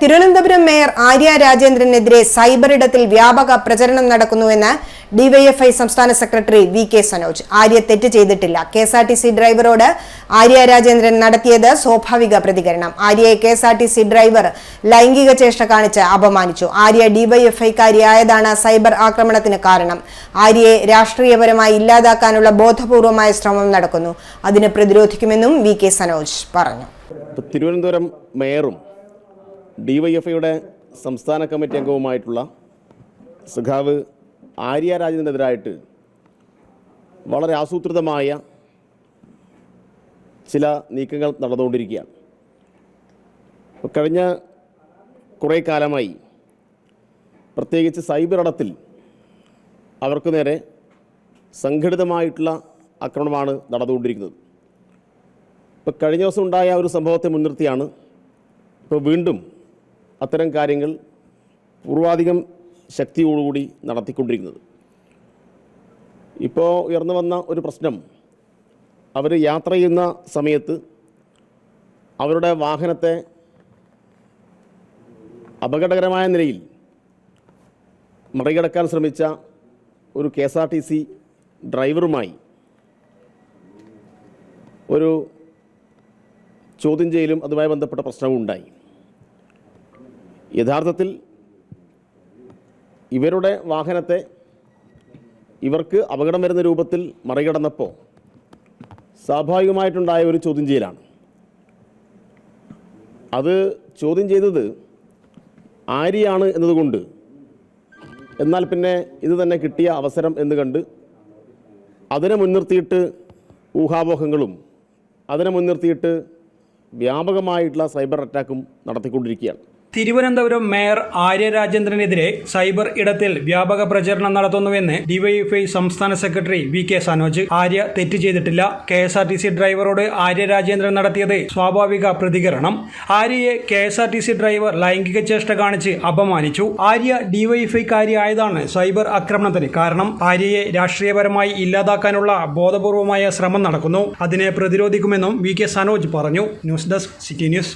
Thiruvananthapuram mayor Arya രാജേന്ദ്രനെതിരെ cyber ഇടത്തിൽ വ്യാപക പ്രചരണം നടക്കുന്നുവെന്ന് ഡിവൈഎഫ്ഐ സംസ്ഥാന secretary V K Sanoj. Arya തെറ്റ് ചെയ്തിട്ടില്ല. കെഎസ്ആർടിസി ഡ്രൈവറോട് ആര്യ രാജേന്ദ്രൻ നടത്തിയത് സ്വാഭാവിക പ്രതികരണം. ആര്യയെ കെഎസ്ആർടിസി ഡ്രൈവർ ലൈംഗിക ചേഷ്ട കാണിച്ച് അപമാനിച്ചു. ആര്യ ഡിവൈഎഫ്ഐക്കാരിയായതാണ് സൈബർ ആക്രമണത്തിന് കാരണം. ആര്യയെ രാഷ്ട്രീയപരമായി ഇല്ലാതാക്കാനുള്ള ബോധപൂർവമായ ശ്രമം നടക്കുന്നു. അതിന് പ്രതിരോധിക്കുമെന്നും വി കെ സനോജ് പറഞ്ഞു. തിരുവനന്തപുരം മേയറും ഡിവൈഎഫ്ഐയുടെ സംസ്ഥാന കമ്മിറ്റി അംഗവുമായിട്ടുള്ള സഖാവ് ആര്യ രാജേന്ദ്രനെതിരായിട്ട് വളരെ ആസൂത്രിതമായ ചില നീക്കങ്ങൾ നടന്നുകൊണ്ടിരിക്കുകയാണ്. കഴിഞ്ഞ കുറേ കാലമായി പ്രത്യേകിച്ച് സൈബർ ഇടത്തിൽ അവർക്ക് നേരെ സംഘടിതമായിട്ടുള്ള ആക്രമണമാണ് നടന്നുകൊണ്ടിരിക്കുന്നത്. ഇപ്പോൾ കഴിഞ്ഞ ദിവസം ഉണ്ടായ ഒരു സംഭവത്തെ മുൻനിർത്തിയാണ് ഇപ്പോൾ വീണ്ടും അത്തരം കാര്യങ്ങൾ പൂർവാധികം ശക്തിയോടുകൂടി നടത്തിക്കൊണ്ടിരിക്കുന്നത്. ഇപ്പോൾ ഉയർന്നു വന്ന ഒരു പ്രശ്നം, അവർ യാത്ര ചെയ്യുന്ന സമയത്ത് അവരുടെ വാഹനത്തെ അപകടകരമായ നിലയിൽ മറികടക്കാൻ ശ്രമിച്ച ഒരു കെഎസ്ആർടിസി ഡ്രൈവറുമായി ഒരു ചോദ്യം ചെയ്യലും അതുമായി ബന്ധപ്പെട്ട പ്രശ്നവും ഉണ്ടായി. യഥാർത്ഥത്തിൽ ഇവരുടെ വാഹനത്തെ ഇവർക്ക് അപകടം വരുന്ന രൂപത്തിൽ മറികടന്നപ്പോൾ സ്വാഭാവികമായിട്ടുണ്ടായ ഒരു ചോദ്യം ചെയ്യലാണ്. അത് ചോദ്യം ചെയ്തത് ആര്യയാണ് എന്നതുകൊണ്ട് എന്നാൽ പിന്നെ ഇത് തന്നെ കിട്ടിയ അവസരം എന്ന് കണ്ട് അതിനെ മുൻനിർത്തിയിട്ട് ഊഹാപോഹങ്ങളും അതിനെ മുൻനിർത്തിയിട്ട് വ്യാപകമായിട്ടുള്ള സൈബർ അറ്റാക്കും നടത്തിക്കൊണ്ടിരിക്കുകയാണ്. തിരുവനന്തപുരം മേയർ ആര്യ രാജേന്ദ്രനെതിരെ സൈബർ ഇടത്തിൽ വ്യാപക പ്രചരണം നടത്തുന്നുവെന്ന് ഡിവൈഎഫ്ഐ സംസ്ഥാന secretary V K Sanoj. Arya തെറ്റ് ചെയ്തിട്ടില്ല. കെഎസ്ആർടിസി ഡ്രൈവറോട് ആര്യ രാജേന്ദ്രൻ നടത്തിയത് സ്വാഭാവിക പ്രതികരണം. ആര്യയെ കെഎസ്ആർടിസി ഡ്രൈവർ ലൈംഗിക ചേഷ്ട കാണിച്ച് അപമാനിച്ചു. ആര്യ ഡിവൈഎഫ്ഐക്കാരിയായതാണ് സൈബർ ആക്രമണത്തിന് കാരണം. ആര്യയെ രാഷ്ട്രീയപരമായി ഇല്ലാതാക്കാനുള്ള ബോധപൂർവമായ ശ്രമം നടക്കുന്നു. അതിനെ പ്രതിരോധിക്കുമെന്നും വി കെ സനോജ് പറഞ്ഞു. News desk city news.